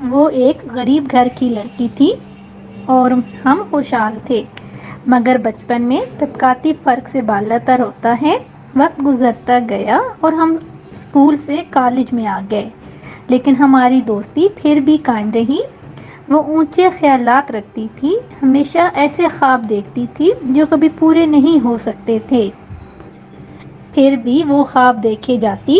وہ ایک غریب گھر کی لڑکی تھی اور ہم خوشحال تھے، مگر بچپن میں طبقاتی فرق سے بالا تر ہوتا ہے۔ وقت گزرتا گیا اور ہم اسکول سے کالج میں آ گئے، لیکن ہماری دوستی پھر بھی قائم رہی۔ وہ اونچے خیالات رکھتی تھی، ہمیشہ ایسے خواب دیکھتی تھی جو کبھی پورے نہیں ہو سکتے تھے، پھر بھی وہ خواب دیکھے جاتی۔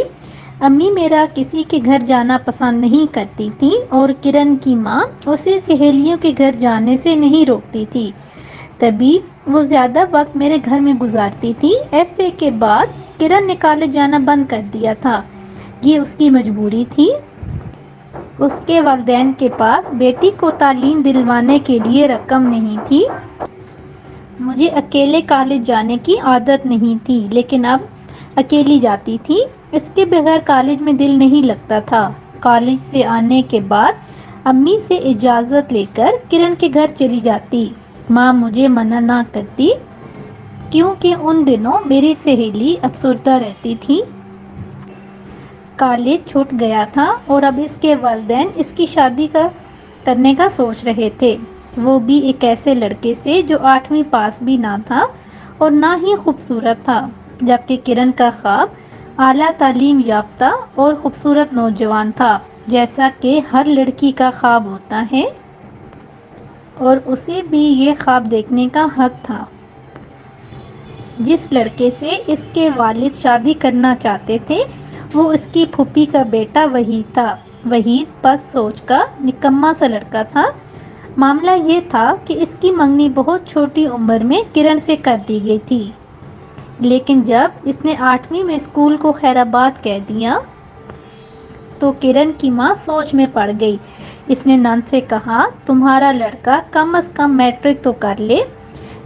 امی میرا کسی کے گھر جانا پسند نہیں کرتی تھی اور کرن کی ماں اسے سہیلیوں کے گھر جانے سے نہیں روکتی تھی، تبھی وہ زیادہ وقت میرے گھر میں گزارتی تھی۔ ایف اے کے بعد کرن نے کالج جانا بند کر دیا تھا، یہ اس کی مجبوری تھی۔ اس کے والدین کے پاس بیٹی کو تعلیم دلوانے کے لیے رقم نہیں تھی۔ مجھے اکیلے کالج جانے کی عادت نہیں تھی، لیکن اب اکیلی جاتی تھی۔ اس کے بغیر کالج میں دل نہیں لگتا تھا۔ کالج سے آنے کے بعد امی سے اجازت لے کر کرن کے گھر چلی جاتی۔ ماں مجھے منع نہ کرتی کیونکہ ان دنوں میری سہیلی افسردہ رہتی تھی۔ کالج چھوٹ گیا تھا اور اب اس کے والدین اس کی شادی کرنے کا سوچ رہے تھے، وہ بھی ایک ایسے لڑکے سے جو 8ویں پاس بھی نہ تھا اور نہ ہی خوبصورت تھا، جبکہ کرن کا خواب اعلیٰ تعلیم یافتہ اور خوبصورت نوجوان تھا، جیسا کہ ہر لڑکی کا خواب ہوتا ہے، اور اسے بھی یہ خواب دیکھنے کا حق تھا۔ جس لڑکے سے اس کے والد شادی کرنا چاہتے تھے وہ اس کی پھوپھی کا بیٹا وحید تھا۔ وحید پست سوچ کا نکما سا لڑکا تھا۔ معاملہ یہ تھا کہ اس کی منگنی بہت چھوٹی عمر میں کرن سے کر دی گئی تھی، لیکن جب اس نے 8ویں میں اسکول کو خیر آباد کہہ دیا تو کرن کی ماں سوچ میں پڑ گئی۔ اس نے نند سے کہا، تمہارا لڑکا کم از کم میٹرک تو کر لے،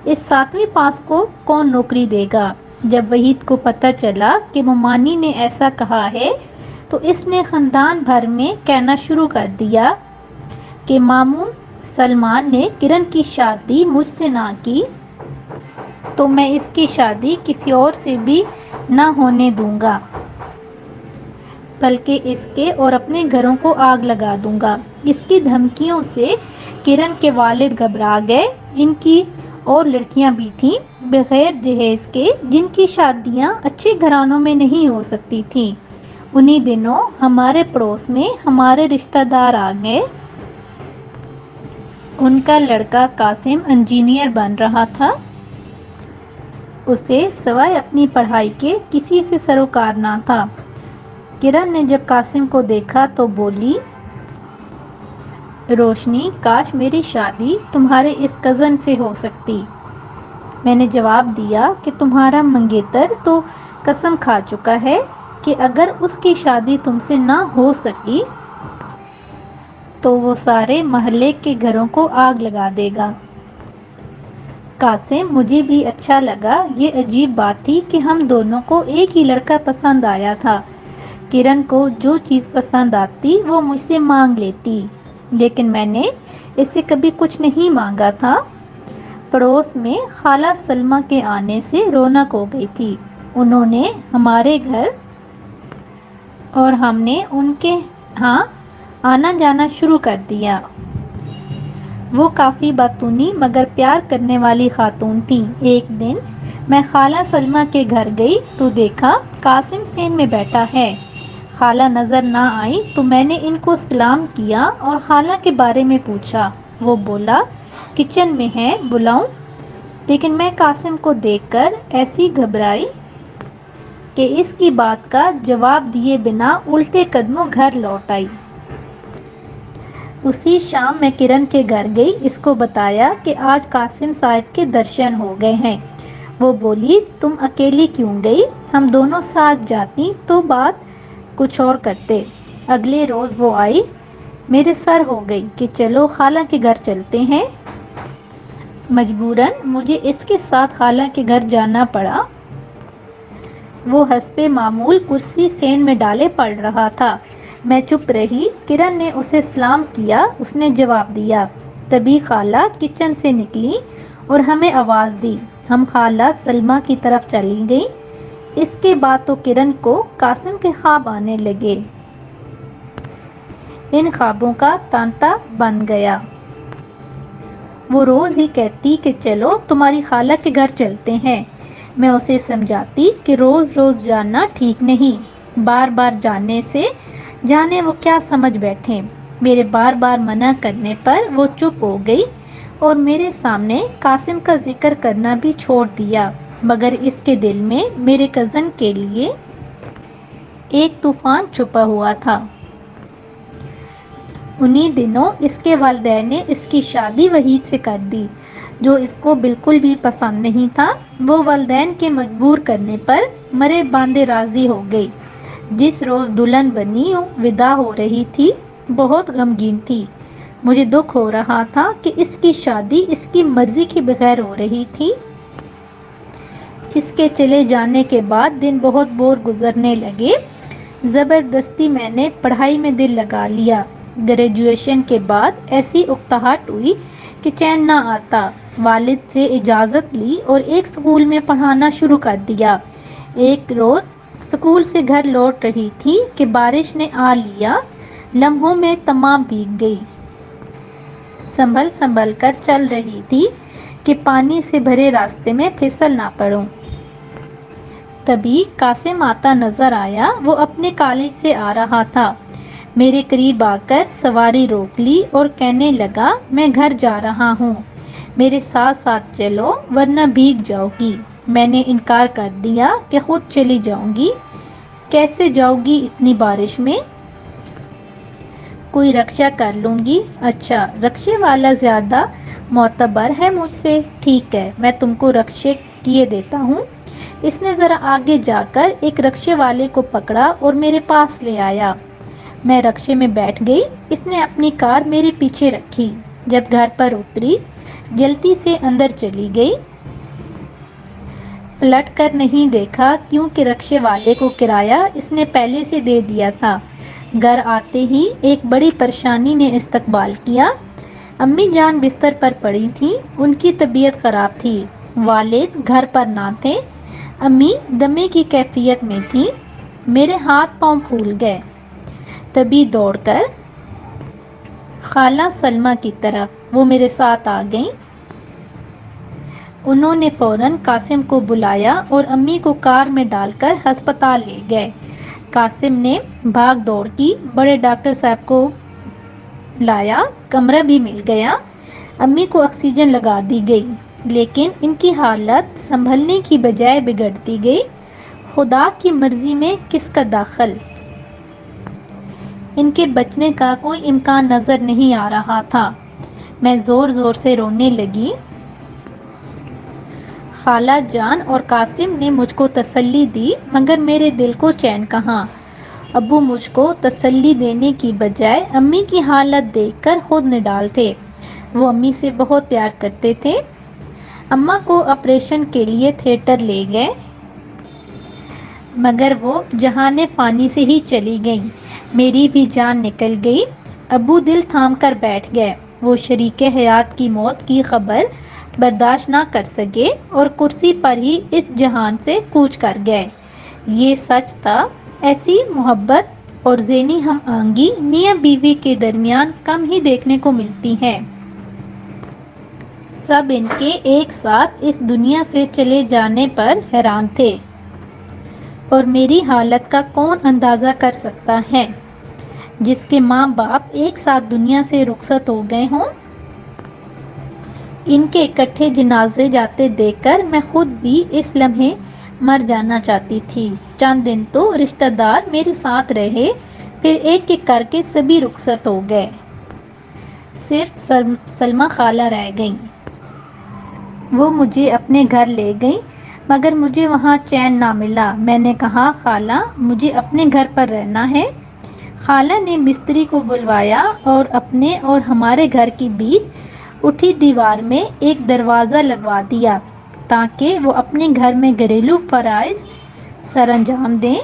اس 7ویں پاس کو کون نوکری دے گا؟ جب وحید کو پتہ چلا کہ ممانی نے ایسا کہا ہے تو اس نے خاندان بھر میں کہنا شروع کر دیا کہ ماموں سلمان نے کرن کی شادی مجھ سے نہ کی تو میں اس کی شادی کسی اور سے بھی نہ ہونے دوں گا، بلکہ اس کے اور اپنے گھروں کو آگ لگا دوں گا۔ اس کی دھمکیوں سے کرن کے والد گھبرا گئے۔ ان کی اور لڑکیاں بھی تھیں بغیر جہیز کے جن کی شادیاں اچھے گھرانوں میں نہیں ہو سکتی تھیں۔ انہی دنوں ہمارے پڑوس میں ہمارے رشتہ دار آ گئے۔ ان کا لڑکا قاسم انجینئر بن رہا تھا۔ اسے سوائے اپنی پڑھائی کے کسی سے سروکار نہ تھا۔ کرن نے جب قاسم کو دیکھا تو بولی، روشنی، کاش میری شادی تمہارے اس کزن سے ہو سکتی۔ میں نے جواب دیا کہ تمہارا منگیتر تو قسم کھا چکا ہے کہ اگر اس کی شادی تم سے نہ ہو سکی تو وہ سارے محلے کے گھروں کو آگ لگا دے گا۔ قاسم، مجھے بھی اچھا لگا۔ یہ عجیب بات تھی کہ ہم دونوں کو ایک ہی لڑکا پسند آیا تھا۔ کرن کو جو چیز پسند آتی وہ مجھ سے مانگ لیتی، لیکن میں نے اس سے کبھی کچھ نہیں مانگا تھا۔ پڑوس میں خالہ سلمیٰ کے آنے سے رونق ہو گئی تھی۔ انہوں نے ہمارے گھر اور ہم نے ان کے ہاں آنا جانا شروع کر دیا۔ وہ کافی باتونی مگر پیار کرنے والی خاتون تھیں۔ ایک دن میں خالہ سلمیٰ کے گھر گئی تو دیکھا قاسم صحن میں بیٹھا ہے۔ خالہ نظر نہ آئی تو میں نے ان کو سلام کیا اور خالہ کے بارے میں پوچھا۔ وہ بولا، کچن میں ہے، بلاؤں؟ لیکن میں قاسم کو دیکھ کر ایسی گھبرائی کہ اس کی بات کا جواب دیے بنا الٹے قدموں گھر لوٹ آئی۔ اسی شام میں کرن کے گھر گئی، اس کو بتایا کہ آج قاسم صاحب کے درشن ہو گئے ہیں۔ وہ بولی، تم اکیلی کیوں گئی؟ ہم دونوں ساتھ جاتی تو بات کچھ اور کرتے۔ اگلے روز وہ آئی۔ میرے سر ہو گئی کہ چلو خالہ کے گھر چلتے ہیں۔ مجبوراً مجھے اس کے ساتھ خالہ کے گھر جانا پڑا۔ وہ حسب معمول کرسی صحن میں ڈالے پڑ رہا تھا۔ میں چپ رہی۔ کرن نے اسے سلام کیا، اس نے جواب دیا۔ تبھی خالہ کچن سے نکلی اور ہمیں آواز دی۔ ہم خالہ سلمیٰ کی طرف چلی گئیں۔ اس کے بعد تو کرن کو قاسم کے خواب آنے لگے۔ ان خوابوں کا تانتا بن گیا۔ وہ روز ہی کہتی کہ چلو تمہاری خالہ کے گھر چلتے ہیں۔ میں اسے سمجھاتی کہ روز روز جانا ٹھیک نہیں، بار بار جانے سے جانے وہ کیا سمجھ بیٹھیں۔ میرے بار بار منع کرنے پر وہ چپ ہو گئی اور میرے سامنے قاسم کا ذکر کرنا بھی چھوڑ دیا، مگر اس کے دل میں میرے کزن کے لیے ایک طوفان چھپا ہوا تھا۔ انہی دنوں اس کے والدین نے اس کی شادی وحید سے کر دی، جو اس کو بالکل بھی پسند نہیں تھا۔ وہ والدین کے مجبور کرنے پر مرے باندھے راضی ہو گئی۔ جس روز دلہن بنی ودا ہو رہی تھی بہت غمگین تھی۔ مجھے دکھ ہو رہا تھا کہ اس کی شادی اس کی مرضی کے بغیر ہو رہی تھی۔ اس کے چلے جانے کے بعد دن بہت بور گزرنے لگے۔ زبردستی میں نے پڑھائی میں دل لگا لیا۔ گریجویشن کے بعد ایسی اکتاہٹ ہوئی کہ چین نہ آتا۔ والد سے اجازت لی اور ایک اسکول میں پڑھانا شروع کر دیا۔ ایک روز اسکول سے گھر لوٹ رہی تھی کہ بارش نے آ لیا، لمحوں میں تمام بھیگ گئی۔ سنبھل سنبھل کر چل رہی تھی کہ پانی سے بھرے راستے میں پھسل نہ پڑوں۔ تبھی قاسم آتا نظر آیا۔ وہ اپنے کالج سے آ رہا تھا۔ میرے قریب آ کر سواری روک لی اور کہنے لگا، میں گھر جا رہا ہوں، میرے ساتھ ساتھ چلو ورنہ بھیگ جاؤ گی۔ میں نے انکار کر دیا کہ خود چلی جاؤں گی۔ کیسے جاؤ گی اتنی بارش میں؟ کوئی رکشہ کر لوں گی۔ اچھا، رکشے والا زیادہ معتبر ہے مجھ سے؟ ٹھیک ہے، میں تم کو رکشے کیے دیتا ہوں۔ اس نے ذرا آگے جا کر ایک رکشے والے کو پکڑا اور میرے پاس لے آیا۔ میں رکشے میں بیٹھ گئی۔ اس نے اپنی کار میرے پیچھے رکھی۔ جب گھر پر اتری جلدی سے اندر چلی گئی۔ پلٹ کر نہیں دیکھا کیونکہ رکشے والے کو کرایہ اس نے پہلے سے دے دیا تھا۔ گھر آتے ہی ایک بڑی پریشانی نے استقبال کیا۔ امی جان بستر پر پڑی تھیں، ان کی طبیعت خراب تھی۔ والد گھر پر نہ تھے۔ امی دمے کی کیفیت میں تھیں۔ میرے ہاتھ پاؤں پھول گئے۔ تبھی دوڑ کر خالہ سلمہ کی طرف وہ میرے ساتھ آ گئیں۔ انہوں نے فوراً قاسم کو بلایا اور امی کو کار میں ڈال کر ہسپتال لے گئے۔ قاسم نے بھاگ دوڑ کی، بڑے ڈاکٹر صاحب کو لایا، کمرہ بھی مل گیا۔ امی کو آکسیجن لگا دی گئی، لیکن ان کی حالت سنبھلنے کی بجائے بگڑتی گئی۔ خدا کی مرضی میں کس کا دخل؟ ان کے بچنے کا کوئی امکان نظر نہیں آ رہا تھا۔ میں زور زور سے رونے لگی۔ خالہ جان اور قاسم نے مجھ کو تسلی دی، مگر میرے دل کو چین کہاں۔ ابو مجھ کو تسلی دینے کی بجائے امی کی حالت دیکھ کر خود نڈال تھے۔ وہ امی سے بہت پیار کرتے تھے۔ اماں کو آپریشن کے لیے تھیٹر لے گئے، مگر وہ جہان فانی سے ہی چلی گئیں۔ میری بھی جان نکل گئی۔ ابو دل تھام کر بیٹھ گئے۔ وہ شریک حیات کی موت کی خبر برداشت نہ کر سکے اور کرسی پر ہی اس جہان سے کوچ کر گئے۔ یہ سچ تھا، ایسی محبت اور ذہنی ہم آہنگی میاں بیوی کے درمیان کم ہی دیکھنے کو ملتی ہے۔ سب ان کے ایک ساتھ اس دنیا سے چلے جانے پر حیران تھے، اور میری حالت کا کون اندازہ کر سکتا ہے، جس کے ماں باپ ایک ساتھ دنیا سے رخصت ہو گئے ہوں۔ ان کے اکٹھے جنازے جاتے دیکھ کر میں خود بھی اس لمحے مر جانا چاہتی تھی۔ چند دن تو رشتہ دار میرے ساتھ رہے، پھر ایک ایک کر کے سبھی رخصت ہو گئے۔ صرف سلمہ خالہ رہ گئیں۔ وہ مجھے اپنے گھر لے گئیں، مگر مجھے وہاں چین نہ ملا۔ میں نے کہا، خالہ مجھے اپنے گھر پر رہنا ہے۔ خالہ نے مستری کو بلوایا اور اپنے اور ہمارے گھر کے بیچ اٹھی دیوار میں ایک دروازہ لگوا دیا تاکہ وہ اپنے گھر میں گھریلو فرائض سر انجام دیں،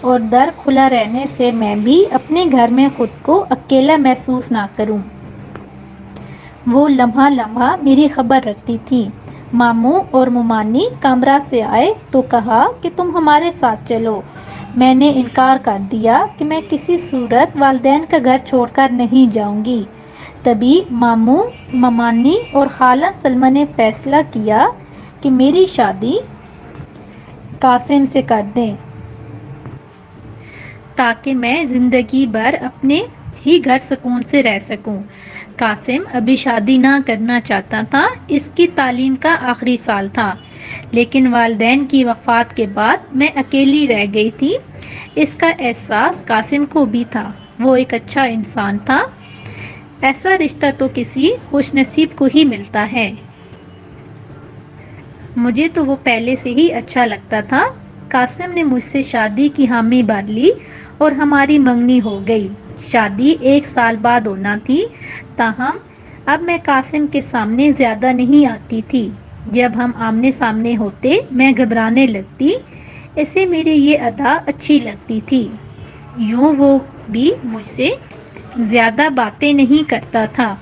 اور در کھلا رہنے سے میں بھی اپنے گھر میں خود کو اکیلا محسوس نہ کروں۔ وہ لمحہ لمحہ میری خبر رکھتی تھی۔ ماموں اور ممانی کامرا سے آئے تو کہا کہ تم ہمارے ساتھ چلو، میں نے انکار کر دیا کہ میں کسی صورت والدین کا گھر چھوڑ کر نہیں جاؤں گی۔ تبھی ماموں، ممانی اور خالہ سلمہ نے فیصلہ کیا کہ میری شادی قاسم سے کر دیں تاکہ میں زندگی بھر اپنے ہی گھر سکون سے رہ سکوں۔ قاسم ابھی شادی نہ کرنا چاہتا تھا، اس کی تعلیم کا آخری سال تھا، لیکن والدین کی وفات کے بعد میں اکیلی رہ گئی تھی۔ اس کا احساس قاسم کو بھی تھا، وہ ایک اچھا انسان تھا۔ ایسا رشتہ تو کسی خوش نصیب کو ہی ملتا ہے۔ مجھے تو وہ پہلے سے ہی اچھا لگتا تھا۔ قاسم نے مجھ سے شادی کی حامی بھر لی اور ہماری منگنی ہو گئی۔ شادی 1 سال بعد ہونا تھی، تاہم اب میں قاسم کے سامنے زیادہ نہیں آتی تھی۔ جب ہم آمنے سامنے ہوتے میں گھبرانے لگتی، اسے میری یہ ادا اچھی لگتی تھی۔ یوں وہ بھی مجھ سے زیادہ باتیں نہیں کرتا تھا۔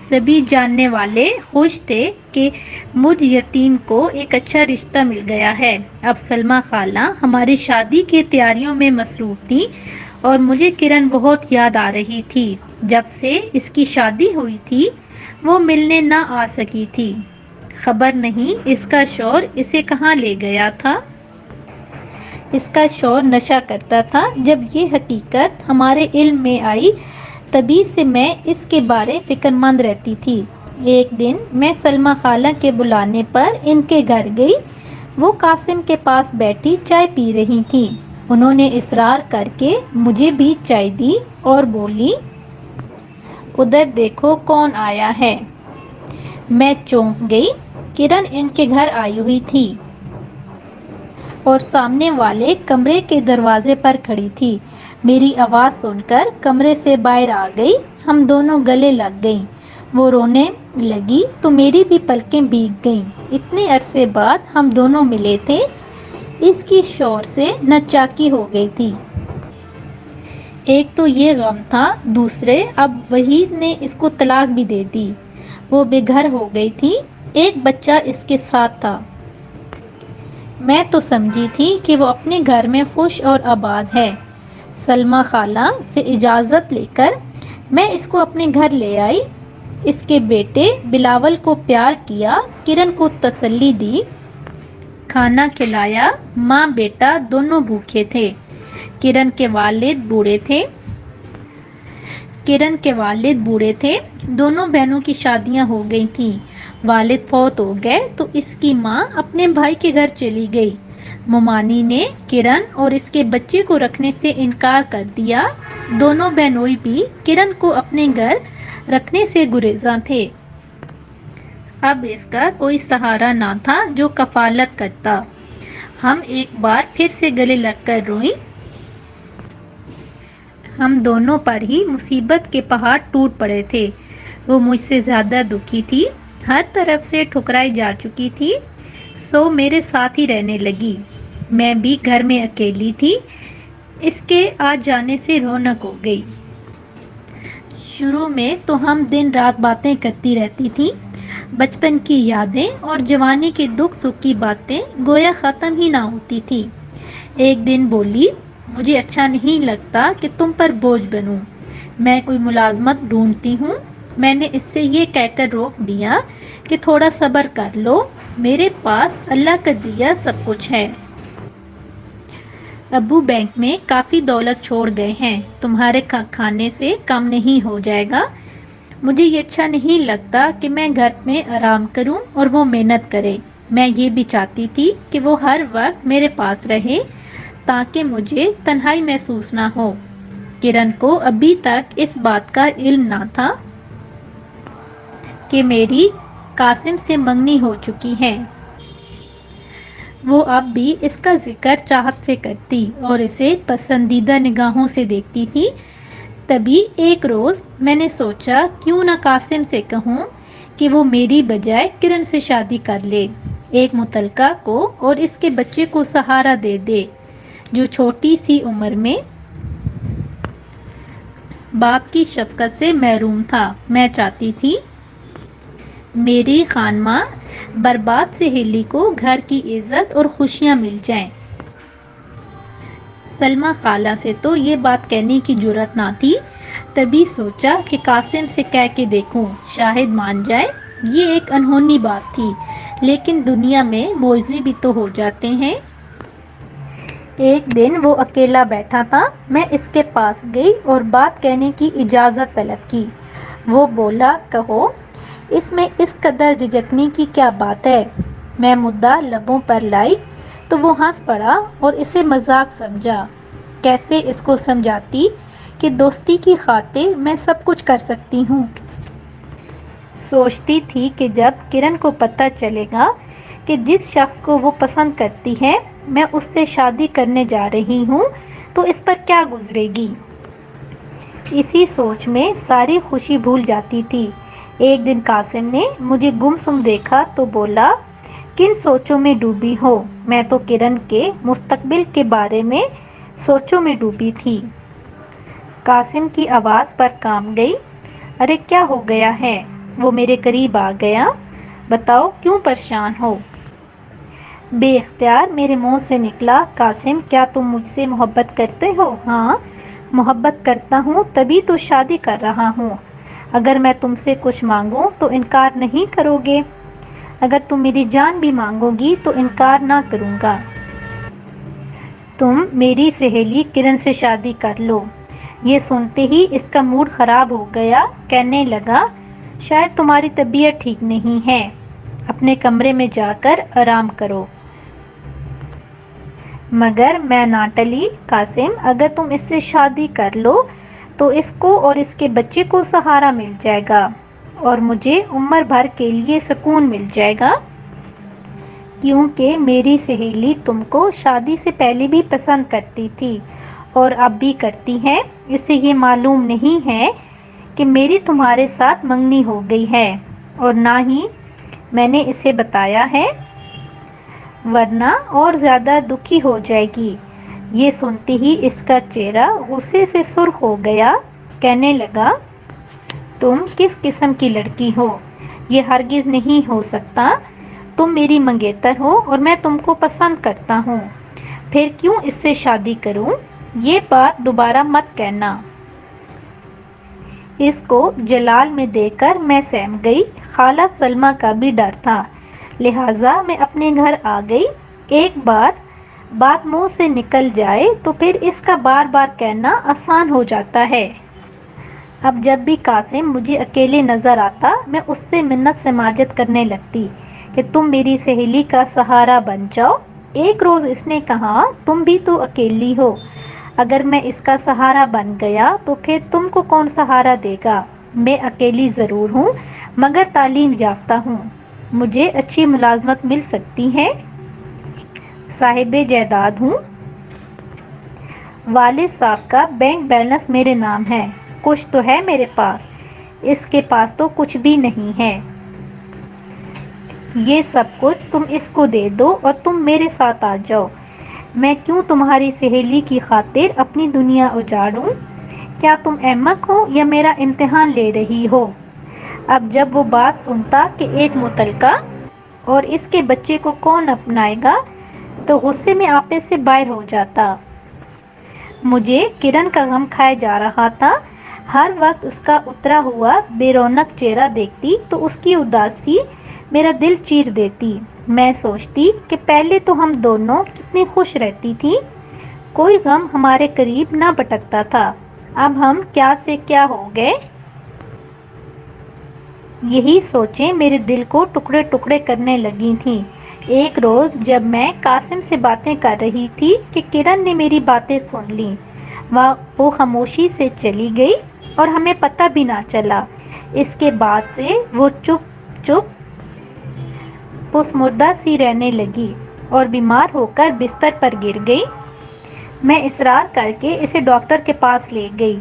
سبھی جاننے والے خوش تھے کہ مجھ یتیم کو ایک اچھا رشتہ مل گیا ہے۔ اب سلمہ خالہ ہماری شادی کی تیاریوں میں مصروف تھی اور مجھے کرن بہت یاد آ رہی تھی۔ جب سے اس کی شادی ہوئی تھی وہ ملنے نہ آ سکی تھی۔ خبر نہیں اس کا شوہر اسے کہاں لے گیا تھا۔ اس کا شوہر نشہ کرتا تھا۔ جب یہ حقیقت ہمارے علم میں آئی تبھی سے میں اس کے بارے فکر مند رہتی تھی۔ ایک دن میں سلمہ خالہ کے بلانے پر ان کے گھر گئی۔ وہ قاسم کے پاس بیٹھی چائے پی رہی تھیں۔ انہوں نے اصرار کر کے مجھے بھی چائے دی اور بولی، ادھر دیکھو کون آیا ہے۔ میں چونک گئی۔ کرن ان کے گھر آئی ہوئی تھی اور سامنے والے کمرے کے دروازے پر کھڑی تھی۔ میری آواز سن کر کمرے سے باہر آ گئی۔ ہم دونوں گلے لگ گئیں۔ وہ رونے لگی تو میری بھی پلکیں بھیگ گئیں۔ اتنے عرصے بعد ہم دونوں ملے تھے۔ اس کی شوہر سے نچاکی ہو گئی تھی۔ ایک تو یہ غم تھا، دوسرے اب وحید نے اس کو طلاق بھی دے دی۔ وہ بے گھر ہو گئی تھی، ایک بچہ اس کے ساتھ تھا۔ میں تو سمجھی تھی کہ وہ اپنے گھر میں خوش اور آباد ہے۔ سلمہ خالہ سے اجازت لے کر میں اس کو اپنے گھر لے آئی۔ اس کے بیٹے بلاول کو پیار کیا، کرن کو تسلی دی، کھانا کھلایا۔ ماں بیٹا دونوں بھوکے تھے۔ کرن کے والد بوڑھے تھے۔ دونوں بہنوں کی شادیاں ہو گئی تھیں۔ والد فوت ہو گئے تو اس کی ماں اپنے بھائی کے گھر چلی گئی۔ ممانی نے کرن اور اس کے بچے کو رکھنے سے انکار کر دیا۔ دونوں بہنوئی بھی کرن کو اپنے گھر رکھنے سے گریزاں تھے۔ اب اس کا کوئی سہارا نہ تھا جو کفالت کرتا۔ ہم ایک بار پھر سے گلے لگ کر روئیں۔ ہم دونوں پر ہی مصیبت کے پہاڑ ٹوٹ پڑے تھے۔ وہ مجھ سے زیادہ دکھی تھی، ہر طرف سے ٹھکرائی جا چکی تھی، سو میرے ساتھ ہی رہنے لگی۔ میں بھی گھر میں اکیلی تھی۔ اس کے آ جانے سے رونق ہو گئی۔ شروع میں تو ہم دن رات باتیں کرتی رہتی تھیں، بچپن کی یادیں اور جوانی کے دکھ سکھ کی باتیں گویا ختم ہی نہ ہوتی تھی۔ ایک دن بولی، مجھے اچھا نہیں لگتا کہ تم پر بوجھ بنوں، میں کوئی ملازمت ڈھونڈتی ہوں۔ میں نے اس سے یہ کہہ کر روک دیا کہ تھوڑا صبر کر لو، میرے پاس اللہ کا دیا سب کچھ ہے۔ ابو بینک میں کافی دولت چھوڑ گئے ہیں، تمہارے کھانے سے کم نہیں ہو جائے گا۔ مجھے یہ اچھا نہیں لگتا کہ میں گھر میں آرام کروں اور وہ محنت کرے۔ میں یہ بھی چاہتی تھی کہ وہ ہر وقت میرے پاس رہے تاکہ مجھے تنہائی محسوس نہ ہو۔ کرن کو ابھی تک اس بات کا علم نہ تھا کہ میری قاسم سے منگنی ہو چکی ہے۔ وہ اب بھی اس کا ذکر چاہت سے کرتی اور اسے پسندیدہ نگاہوں سے دیکھتی تھی۔ تبھی ایک روز میں نے سوچا کیوں نہ قاسم سے کہوں کہ وہ میری بجائے کرن سے شادی کر لے، ایک متعلقہ کو اور اس کے بچے کو سہارا دے دے جو چھوٹی سی عمر میں باپ کی شفقت سے محروم تھا۔ میں چاہتی تھی میری خانماں برباد سہیلی کو گھر کی عزت اور خوشیاں مل جائیں۔ سلمہ خالہ سے تو یہ بات کہنے کی جرات نہ تھی، تبھی سوچا کہ قاسم سے کہہ کے دیکھوں، شاید مان جائے۔ یہ ایک انہونی بات تھی، لیکن دنیا میں معجزے بھی تو ہو جاتے ہیں۔ ایک دن وہ اکیلا بیٹھا تھا، میں اس کے پاس گئی اور بات کہنے کی اجازت طلب کی۔ وہ بولا، کہو، اس میں اس قدر جھجکنے کی کیا بات ہے؟ میں مدعا لبوں پر لائی تو وہ ہنس پڑا اور اسے مذاق سمجھا۔ کیسے اس کو سمجھاتی کہ دوستی کی خاطر میں سب کچھ کر سکتی ہوں۔ سوچتی تھی کہ جب کرن کو پتہ چلے گا کہ جس شخص کو وہ پسند کرتی ہے میں اس سے شادی کرنے جا رہی ہوں تو اس پر کیا گزرے گی۔ اسی سوچ میں ساری خوشی بھول جاتی تھی۔ ایک دن قاسم نے مجھے گمسم دیکھا تو بولا، کن سوچوں میں ڈوبی ہو؟ میں تو کرن کے مستقبل کے بارے میں سوچوں میں ڈوبی تھی۔ قاسم کی آواز پر کانپ گئی۔ ارے کیا ہو گیا ہے؟ وہ میرے قریب آ گیا۔ بتاؤ کیوں پریشان ہو؟ بے اختیار میرے منہ سے نکلا، قاسم کیا تم مجھ سے محبت کرتے ہو؟ ہاں محبت کرتا ہوں، تبھی تو شادی کر رہا ہوں۔ اگر میں تم سے کچھ مانگوں تو انکار نہیں کرو گے؟ اگر تم میری جان بھی مانگو گی تو انکار نہ کروں گا۔ تم میری سہیلی کرن سے شادی کر لو۔ یہ سنتے ہی اس کا موڈ خراب ہو گیا، کہنے لگا، شاید تمہاری طبیعت ٹھیک نہیں ہے، اپنے کمرے میں جا کر آرام کرو۔ مگر میں نہ ٹلی، قاسم اگر تم اس سے شادی کر لو تو اس کو اور اس کے بچے کو سہارا مل جائے گا اور مجھے عمر بھر کے لیے سکون مل جائے گا۔ کیونکہ میری سہیلی تم کو شادی سے پہلے بھی پسند کرتی تھی اور اب بھی کرتی ہے۔ اسے یہ معلوم نہیں ہے کہ میری تمہارے ساتھ منگنی ہو گئی ہے اور نہ ہی میں نے اسے بتایا ہے، ورنہ اور زیادہ دکھی ہو جائے گی۔ یہ سنتی ہی اس کا چہرہ غصے سے سرخ ہو گیا، کہنے لگا، تم کس قسم کی لڑکی ہو؟ یہ ہرگز نہیں ہو سکتا۔ تم میری منگیتر ہو اور میں تم کو پسند کرتا ہوں، پھر کیوں اس سے شادی کروں؟ یہ بات دوبارہ مت کہنا۔ اس کو جلال میں دیکھ کر میں سہم گئی۔ خالہ سلمہ کا بھی ڈر تھا، لہٰذا میں اپنے گھر آ گئی۔ ایک بار بات منہ سے نکل جائے تو پھر اس کا بار بار کہنا آسان ہو جاتا ہے۔ اب جب بھی قاسم مجھے اکیلے نظر آتا میں اس سے منت سماجت کرنے لگتی کہ تم میری سہیلی کا سہارا بن جاؤ۔ ایک روز اس نے کہا، تم بھی تو اکیلی ہو، اگر میں اس کا سہارا بن گیا تو پھر تم کو کون سہارا دے گا؟ میں اکیلی ضرور ہوں مگر تعلیم یافتہ ہوں، مجھے اچھی ملازمت مل سکتی ہے، صاحب جائیداد ہوں، والد صاحب کا بینک بیلنس میرے نام ہے، کچھ تو ہے میرے پاس، اس کے پاس تو کچھ بھی نہیں ہے۔ یہ سب کچھ تم اس کو دے دو اور تم میرے ساتھ آ جاؤ۔ میں کیوں تمہاری سہیلی کی خاطر اپنی دنیا اجاڑوں؟ کیا تم احمق ہو یا میرا امتحان لے رہی ہو؟ اب جب وہ بات سنتا کہ ایک متعلقہ اور اس کے بچے کو کون اپنائے گا تو غصے میں آپے سے باہر ہو جاتا۔ مجھے کرن کا غم کھائے جا رہا تھا۔ ہر وقت اس کا اترا ہوا بے رونق چہرہ دیکھتی تو اس کی اداسی میرا دل چیر دیتی۔ میں سوچتی کہ پہلے تو ہم دونوں کتنی خوش رہتی تھی، کوئی غم ہمارے قریب نہ بٹکتا تھا، اب ہم کیا سے کیا ہو گئے۔ یہی سوچیں میرے دل کو ٹکڑے ٹکڑے کرنے لگی تھیں۔ ایک روز جب میں قاسم سے باتیں کر رہی تھی کہ کرن نے میری باتیں سن لیں، وہ خاموشی سے چلی گئی اور ہمیں پتہ بھی نہ چلا۔ اس کے بعد سے وہ چپ پس مردہ سی رہنے لگی اور بیمار ہو کر بستر پر گر گئی۔ میں اصرار کر کے اسے ڈاکٹر کے پاس لے گئی۔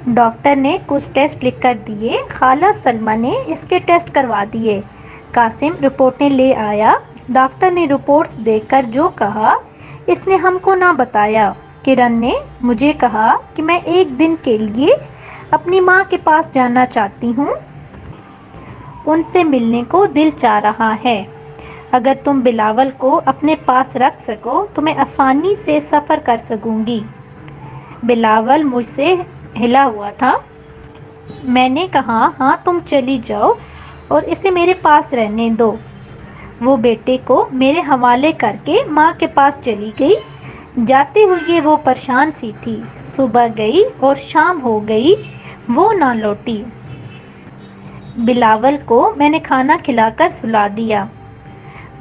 ڈاکٹر نے کچھ ٹیسٹ لکھ کر دیے، خالہ سلمہ نے اس کے ٹیسٹ کروا دیے۔ قاسم رپورٹیں لے آیا۔ ڈاکٹر نے رپورٹس دیکھ کر جو کہا اس نے ہم کو نہ بتایا۔ کرن نے مجھے کہا کہ میں ایک دن کے لیے اپنی ماں کے پاس جانا چاہتی ہوں، ان سے ملنے کو دل چاہ رہا ہے، اگر تم بلاول کو اپنے پاس رکھ سکو تو میں آسانی سے سفر کر سکوں گی۔ بلاول مجھ سے ہلا ہوا تھا۔ میں نے کہا ہاں تم چلی جاؤ اور اسے میرے پاس رہنے دو۔ وہ بیٹے کو میرے حوالے کر کے ماں کے پاس چلی گئی۔ جاتے ہوئے وہ پریشان سی تھی۔ صبح گئی اور شام ہو گئی، وہ نہ لوٹی۔ بلاول کو میں نے کھانا کھلا کر سلا دیا۔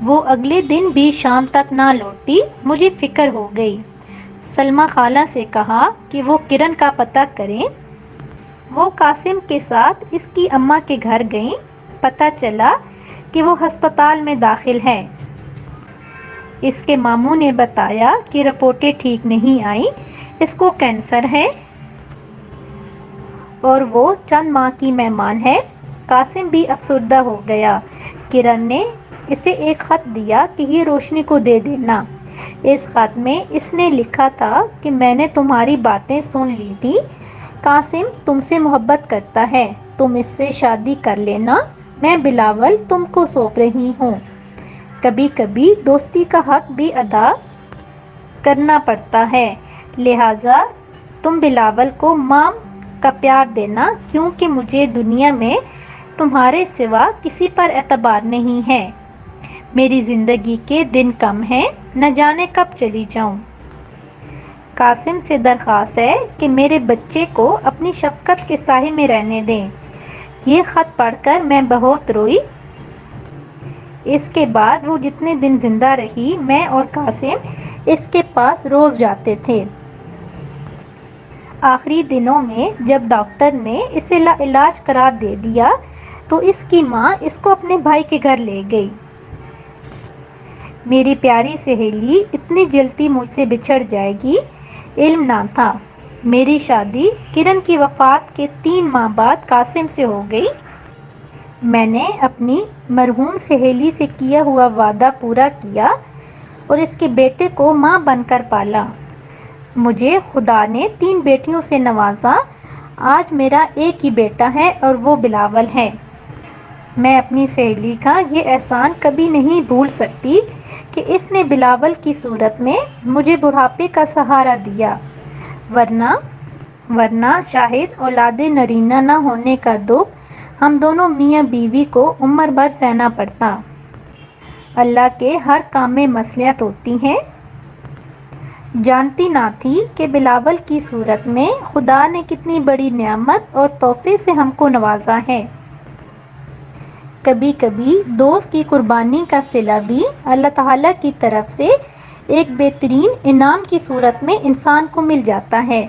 وہ اگلے دن بھی شام تک نہ لوٹی۔ مجھے فکر ہو گئی۔ سلمیٰ خالہ سے کہا کہ وہ کرن کا پتہ کریں۔ وہ قاسم کے ساتھ اس کی اماں کے گھر گئیں۔ پتہ چلا کہ وہ ہسپتال میں داخل ہے۔ اس کے ماموں نے بتایا کہ رپورٹیں ٹھیک نہیں آئیں، اس کو کینسر ہے اور وہ چند ماہ کی مہمان ہے۔ قاسم بھی افسردہ ہو گیا۔ کرن نے اسے ایک خط دیا کہ یہ روشنی کو دے دینا۔ اس خط میں اس نے لکھا تھا کہ میں نے تمہاری باتیں سن لی تھی۔ قاسم تم سے محبت کرتا ہے، تم اس سے شادی کر لینا۔ میں بلاول تم کو سونپ رہی ہوں۔ کبھی کبھی دوستی کا حق بھی ادا کرنا پڑتا ہے، لہٰذا تم بلاول کو مام کا پیار دینا، کیونکہ مجھے دنیا میں تمہارے سوا کسی پر اعتبار نہیں ہے۔ میری زندگی کے دن کم ہیں، نہ جانے کب چلی جاؤں۔ قاسم سے درخواست ہے کہ میرے بچے کو اپنی شفقت کے سائے میں رہنے دیں۔ یہ خط پڑھ کر میں بہت روئی۔ اس کے بعد وہ جتنے دن زندہ رہی، میں اور قاسم اس کے پاس روز جاتے تھے۔ آخری دنوں میں جب ڈاکٹر نے اسے لاعلاج قرار دے دیا تو اس کی ماں اس کو اپنے بھائی کے گھر لے گئی۔ میری پیاری سہیلی اتنی جلدی مجھ سے بچھڑ جائے گی، علم نہ تھا۔ میری شادی کرن کی وفات کے 3 ماہ بعد قاسم سے ہو گئی۔ میں نے اپنی مرحوم سہیلی سے کیا ہوا وعدہ پورا کیا اور اس کے بیٹے کو ماں بن کر پالا۔ مجھے خدا نے 3 بیٹیوں سے نوازا۔ آج میرا ایک ہی بیٹا ہے اور وہ بلاول ہے۔ میں اپنی سہیلی کا یہ احسان کبھی نہیں بھول سکتی کہ اس نے بلاول کی صورت میں مجھے بڑھاپے کا سہارا دیا، ورنہ شاید اولاد نرینہ نہ ہونے کا دکھ ہم دونوں میاں بیوی کو عمر بھر سہنا پڑتا۔ اللہ کے ہر کام میں مصلحت ہوتی ہے۔ جانتی نہ تھی کہ بلاول کی صورت میں خدا نے کتنی بڑی نعمت اور تحفے سے ہم کو نوازا ہے۔ کبھی کبھی دوست کی قربانی کا صلہ بھی اللہ تعالیٰ کی طرف سے ایک بہترین انعام کی صورت میں انسان کو مل جاتا ہے۔